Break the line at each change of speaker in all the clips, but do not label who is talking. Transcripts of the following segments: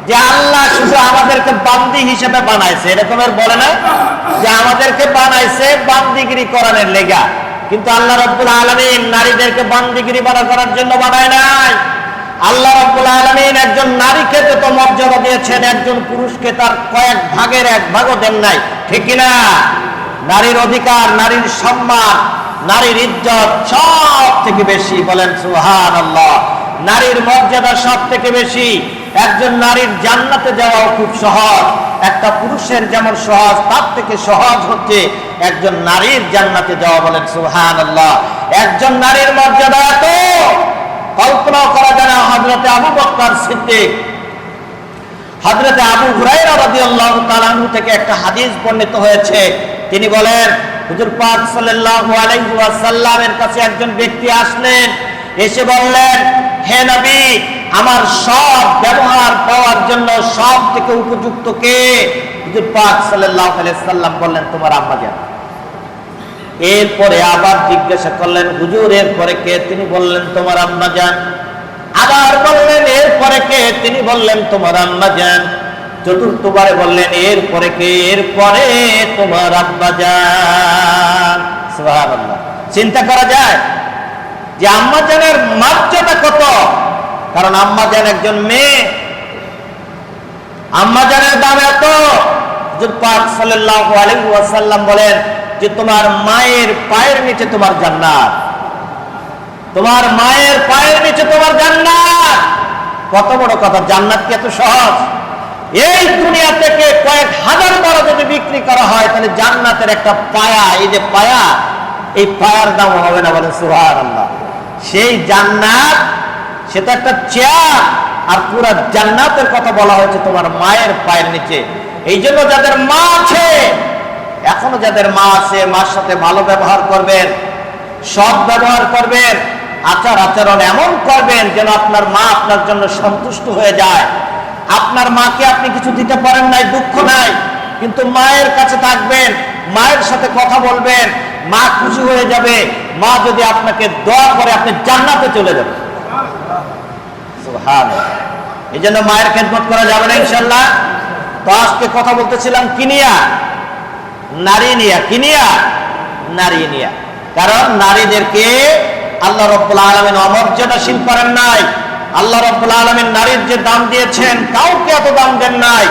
যে আল্লাহ শুধু আমাদেরকে বান্দি হিসেবে বানাইছে, এরকমের বলে না যে আমাদেরকে বানাইছে বান্দিগিরি করানোর লেগা, কিন্তু আল্লাহ রাব্বুল আলামিন নারীদেরকে বান্দিগিরি করার জন্য বানায় নাই। আল্লাহ রাব্বুল আলামিন একজন নারীকে যত মর্যাদা দিয়েছেন, একজন পুরুষকে তার কয়েক ভাগের এক ভাগও দেন নাই, ঠিক কিনা? নারীর অধিকার, নারীর সম্মান, নারীর ইজ্জত সব থেকে বেশি, বলেন সুবহানাল্লাহ। নারীর মর্যাদা সব থেকে বেশি। একজন নারীর জান্নাতে যাওয়াও খুব সহজ, একটা পুরুষের যেমন সহজ, তার থেকে সহজ হচ্ছে একজন নারীর জান্নাতে যাওয়া, বলেন সুবহানাল্লাহ। একজন নারীর মর্যাদা এত কল্পনা করা যায় না। হযরতে আবু বকর সিদ্দিক, হযরতে আবু হুরায়রা রাদিয়াল্লাহু তাআলা আনহু থেকে একটা হাদিস বর্ণিত হয়েছে। তিনি বলেন, হুজুর পাক সাল্লাল্লাহু আলাইহি ওয়াসাল্লামের কাছে একজন ব্যক্তি আসলেন, এসে বললেন, হে নবী, আমার সব ব্যবহার পাওয়ার জন্য সব থেকে উপযুক্ত কে? হুজুর পাক সাল্লাল্লাহু আলাইহি সাল্লাম বললেন, তোমার আম্মা জান। এরপরে আবার জিজ্ঞাসা করলেন, হুজুর এরপরে কে? তিনি বললেন, তোমার আম্মা জান। আবার বললেন, এরপরে কে? তিনি বললেন, তোমার আম্মা জান। চতুর্থবারে বললেন, এরপরে কে? এরপরে তোমার আব্বা জান। সুবহানাল্লাহ। চিন্তা করা যায় যে আম্মা জানের মর্যাদা কত, কারণ আম্মা জান একজন মেয়ে, আম্মা জানের দাম এত। হুজুর পাক সাল্লাল্লাহু আলাইহি ওয়াসাল্লাম বলেন যে তোমার মায়ের পায়ের নিচে তোমার জান্নাত, তোমার মায়ের পায়ের নিচে তোমার জান্নাত। কত বড় কথা! জান্নাত কি এত সহজ? এই দুনিয়া থেকে কয়েক হাজার টাকা যদি বিক্রি করা হয়, তাহলে জান্নাতের একটা পায়া, এই যে পায়া, এই পায়ার দাম হবে না, বলেন সুবহানাল্লাহ। সেই জান্নাত, সেটা একটা চেয়ার, আর পুরো জান্নাতের কথা বলা হয়েছে তোমার মায়ের পায়ের নিচে। এই জন্য যাদের মা আছে, এখনো যাদের মা আছে, মার সাথে ভালো ব্যবহার করবেন, সৎ ব্যবহার করবেন, আচার আচরণ এমন করবেন যেন আপনার মা আপনার জন্য সন্তুষ্ট হয়ে যায়। আপনার মাকে আপনি কিছু দিতে পারেন নাই, দুঃখ নাই, কিন্তু মায়ের কাছে থাকবেন, মায়ের সাথে কথা বলবেন, মা খুশি হয়ে যাবে। মা যদি আপনাকে দোয়া করে, আপনি জান্নাতে চলে যাবেন। সুবহানাল্লাহ। এই জন্য মায়ের খেদমত করা যাবে না ইনশাআল্লাহ। তো আজকে কথা বলতেছিলাম কি নিয়া? নারী নিয়া। কি নিয়া? নারী নিয়া। কারণ নারীদেরকে আল্লাহ রাব্বুল আলামিন অমর্যাদাশীল করেন নাই। আল্লাহ রাব্বুল আলামিন নারীর যে দাম দিয়েছেন, কাউকে এত দাম দেন নাই।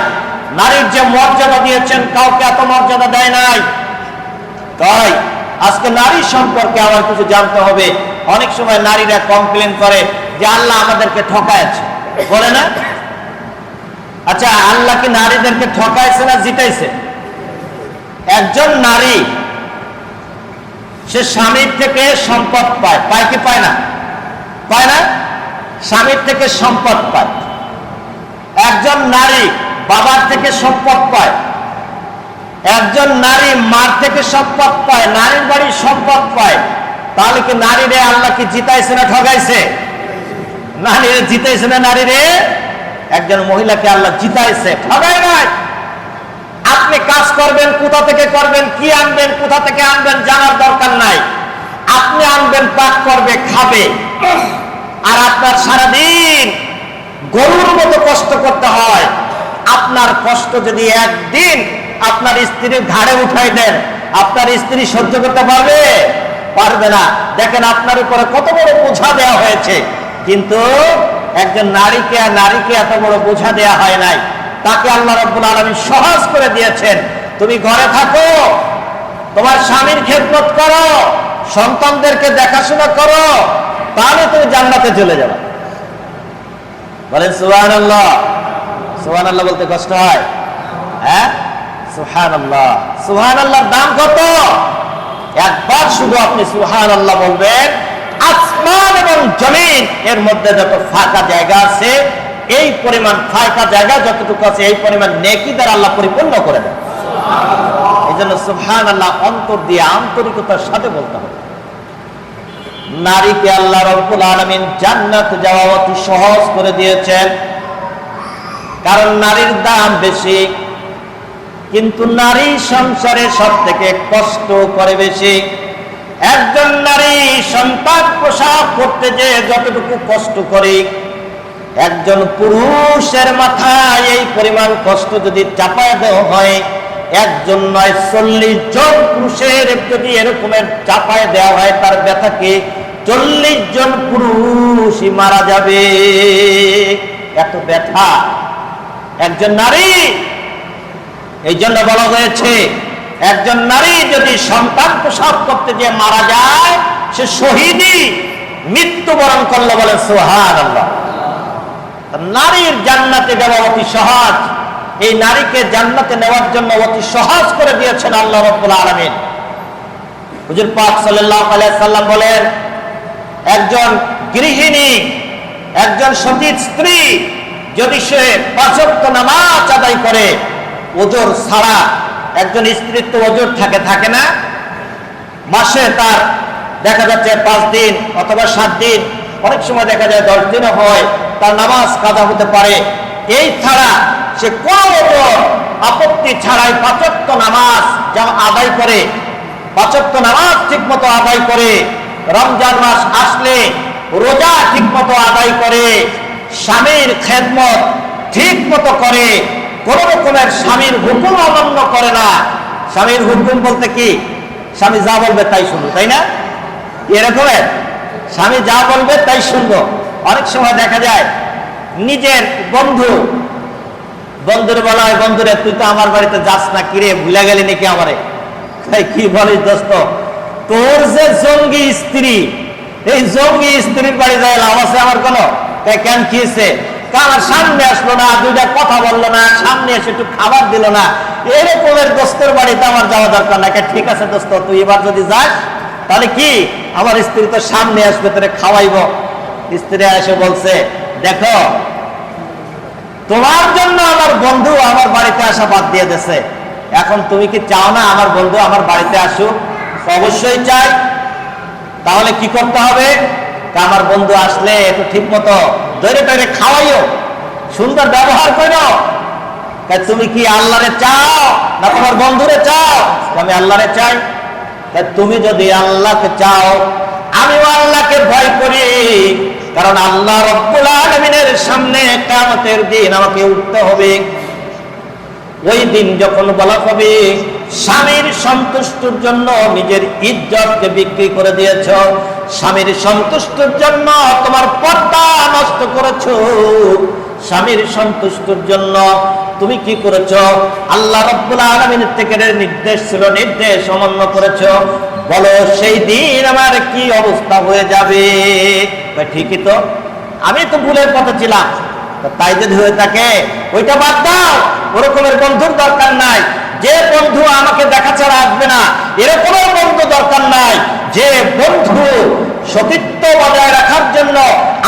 নারীর যে মর্যাদা দিয়েছেন, কাউকে এত মর্যাদা দেয় নাই। তাই আজকে নারী সম্পর্কে আমার কিছু জানতে হবে। অনেক সময় নারীরা কমপ্লেন করে যে আল্লাহ আমাদেরকে ঠকায়ছে, বলে না? আচ্ছা, আল্লাহ কি নারীদেরকে ঠকাইছে না জিতাইছে? একজন নারী, সে স্বামীর থেকে সম্পদ পায়, পায় কি পায় না? পায় না? স্বামীর থেকে সম্পদ পায়। একজন নারী বাবার থেকে সম্পদ পায়। একজন নারী মার থেকে সম্পদ পায়, নারীর বাড়ির সম্পদ পায়। তাহলে কি নারীরে আল্লাহ কি জিতাইছে না ঠকাইছে? নারীরে জিতাইছে না নারীরে? একজন মহিলাকে আল্লাহ জিতাইছে, ঠকায় নাই। আপনি কাজ করবেন, কোথা থেকে করবেন, কি আনবেন, কোথা থেকে আনবেন, জানার দরকার নাই। আপনি আনবেন, পাক করবে, খাবে। আর আপনার সারাদিন গরুর মতো কষ্ট করতে হয়। আপনার কষ্ট যদি একদিন আপনার স্ত্রীর ঘাড়ে উঠাই দেন, আপনার স্ত্রী সহ্য করতে পারবে? পারবে না। দেখেন আপনার উপরে কত বড় বোঝা দেওয়া হয়েছে, কিন্তু একজন নারীকে এত বড় বোঝা দেওয়া হয় নাই। তাকে আল্লাহ রাব্বুল আলামিন সহজ করে দিয়েছেন। তুমি ঘরে থাকো, তোমার স্বামীর খেদমত করো, সন্তানদেরকে দেখাশোনা করো, তাহলে তুমি জান্নাতে চলে যাবে। বলেন সুবহানাল্লাহ। সুবহানাল্লাহ বলতে কষ্ট হয়? হ্যাঁ, সুবহানাল্লাহ। সুবহানাল্লাহর দাম কত? একবার শুধু আপনি সুবহানাল্লাহ বলবেন, আসমান এবং জমিন এর মধ্যে যত ফাঁকা জায়গা আছে, এই পরিমাণ ফাঁকা জায়গা যতটুকু আছে, এই পরিমাণ নেকি দ্বারা আল্লাহ পরিপূর্ণ করে দেন। এই জন্য সুবহানাল্লাহ অন্তর দিয়ে আন্তরিকতার সাথে বলতে হবে। নারীকে আল্লাহ রাব্বুল আলামিন জান্নাতে যাওয়া অতি সহজ করে দিয়েছেন, কারণ নারীর দাম বেশি। কিন্তু নারী সংসারে সব থেকে কষ্ট করে বেশি। একজন নারী সন্তান প্রসব করতে যে যতটুকু কষ্ট করে, একজন পুরুষের মাথায় এই পরিমাণ কষ্ট যদি চাপায় দেওয়া হয়, একজন নয় 40 জন পুরুষের যদি এরকমের চাপায় দেওয়া হয়, তার ব্যথাকে 40 জন পুরুষই মারা যাবে। এত ব্যথা একজন নারী। এই জন্য বলা হয়েছে একজন নারী যদি সন্তান প্রসব করতে গিয়ে মারা যায়, সে শহীদই মৃত্যুবরণ করলো, বলে সুবহানাল্লাহ। নারীর জান্নাতে যাওয়া অতি সহজ। এই নারীকে জান্নাতে নেওয়ার জন্য অতি সহজ করে দিয়েছেন আল্লাহ রাব্বুল আলামিন। হুজুর পাক সাল্লাল্লাহু আলাইহি সাল্লাম বলেন, একজন গৃহিণী, একজন সতী স্ত্রী যদি সে 5 ওয়াক্ত নামাজ আদায় করে ওজর ছাড়া, একজন স্ত্রীর তো ওজর থাকে না, মাসে তার দেখা যাচ্ছে 5 দিন অথবা 7 দিন, অনেক সময় দেখা যায় 10 দিনও হয়, তার নামাজ কাজা হতে পারে। এই ছাড়া সে কোনো ওজর আপত্তি ছাড়াই 5 ওয়াক্ত নামাজ যা আদায় করে, 5 ওয়াক্ত নামাজ ঠিক মতো আদায় করে, রমজান মাস আসলে রোজা ঠিক মতো আদায় করে, স্বামীর খেদমত ঠিক মতো করে, কোন রকমের স্বামীর হুকুম অমান্য করে না। স্বামীর হুকুম বলতে কি, স্বামী যা বলবে তাই শুনবো, তাই না? এরকমের স্বামী যা বলবে তাই শুনবো। অনেক সময় দেখা যায় নিজের বন্ধুর বলা হয়, বন্ধুরে তুই তো আমার বাড়িতে যাস না, কিরে ভুলে গেলি নাকি আমারে? কি বলিস দোস্ত, তোর যে জঙ্গি স্ত্রী, এই জঙ্গি স্ত্রীর বাড়ি যায় লাভ আছে আমার কোনো? কেন খেয়েছে, আমার সামনে আসলো না, 2টা কথা বললো না, সামনে এসে একটু খাবার দিল না, এরকমের দোস্তের বাড়িতে আমার যাওয়া দরকার না। ঠিক আছে দোস্ত, তুই এবার যদি যাস তাহলে কি আমার স্ত্রী তো সামনে আসবে, তোরে খাওয়াইব। স্ত্রী এসে বলছে, দেখো তোমার জন্য আমার বন্ধু আমার বাড়িতে আসা বাদ দিয়ে দিয়েছে, এখন তুমি কি চাও না আমার বন্ধু আমার বাড়িতে আসুক? অবশ্যই চাই। তাহলে কি করতে হবে? আমার বন্ধু আসলে একটু ঠিক মতো ধরে ধরে খাওয়াইও, সুন্দর ব্যবহার করো। তুমি কি আল্লাহরে চাও না তোমার বন্ধুরে চাও? আমি আল্লাহরে চাই। তুমি যদি আল্লাহকে চাও, আমিও আল্লাহকে ভয় করি, কারণ আল্লাহ রাব্বুল আলামিনের সামনে কিয়ামতের দিন আমাকে উঠতে হবে। ওই দিন যখন বলা হবে স্বামীর সন্তুষ্টির জন্য নিজের ইজ্জতকে বিক্রি করে দিয়েছ, স্বামীর সন্তুষ্টির জন্য তোমার পর্দা নষ্ট করেছো, স্বামীর সন্তুষ্টির জন্য তুমি কি করেছো? আল্লাহ রাব্বুল আলামিনের থেকে নির্দেশ ছিল, নির্দেশ অমান্য করেছো। বলো সেই দিন আমার কি অবস্থা হয়ে যাবে? ঠিকই তো, আমি তো ভুলের পথে ছিলাম। তাই যদি হয়ে থাকে ওইটা বাদ দাও, ওরকমের বন্ধুর দরকার নাই। যে বন্ধু আমাকে দেখা ছাড়া আসবে না, এরকম বন্ধু দরকার নাই। যে বন্ধু সতীত্ব বজায় রাখার জন্য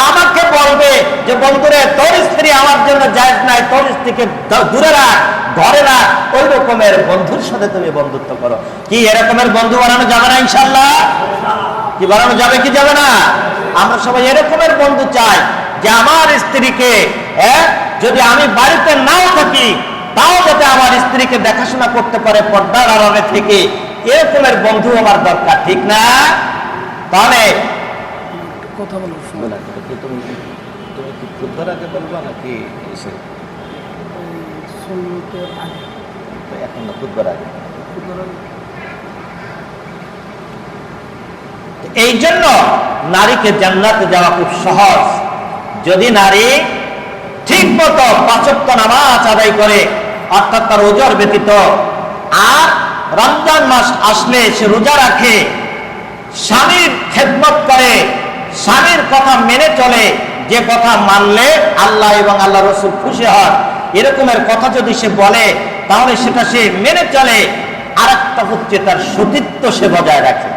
আমাকে বলবে যে বন্ধুরে তোর স্ত্রী আমার জন্য জায়েজ নাই, তোর স্ত্রীকে দূরে রাখ, ঘরে রাখ, ওই রকমের বন্ধুর সাথে তুমি বন্ধুত্ব করো। কি এরকমের বন্ধু বানানো যাবে না ইনশাআল্লাহ? কি বানানো যাবে কি যাবে না? আমরা সবাই এরকমের বন্ধু চাই যে আমার স্ত্রীকে যদি আমি বাড়িতে নাও থাকি তাও যাতে আমার স্ত্রীকে দেখাশোনা করতে পারে পর্দার আড়ালে থেকে, এরকমের বন্ধু আমার দরকার, ঠিক না? তাহলে
কথা বলো,
তুমি কি খুদ্বার আগে বলবা নাকি এখন না? খুদ্বার আগে। এই জন্য নারীকে জান্নাতে যাওয়া খুব সহজ। যদি নারী ঠিক মতো 5 ওয়াক্ত নামাজ আদায় করে, অর্থাৎ তার ওজর ব্যতীত, আর রমজান মাস আসলে সে রোজা রাখে, স্বামীর খেদমত করে, স্বামীর কথা মেনে চলে, যে কথা মানলে আল্লাহ এবং আল্লাহ রসুল খুশি হন, এরকমের কথা যদি সে বলে তাহলে সেটা সে মেনে চলে। আর একটা হচ্ছে তার সতীত্ব সে বজায় রাখে।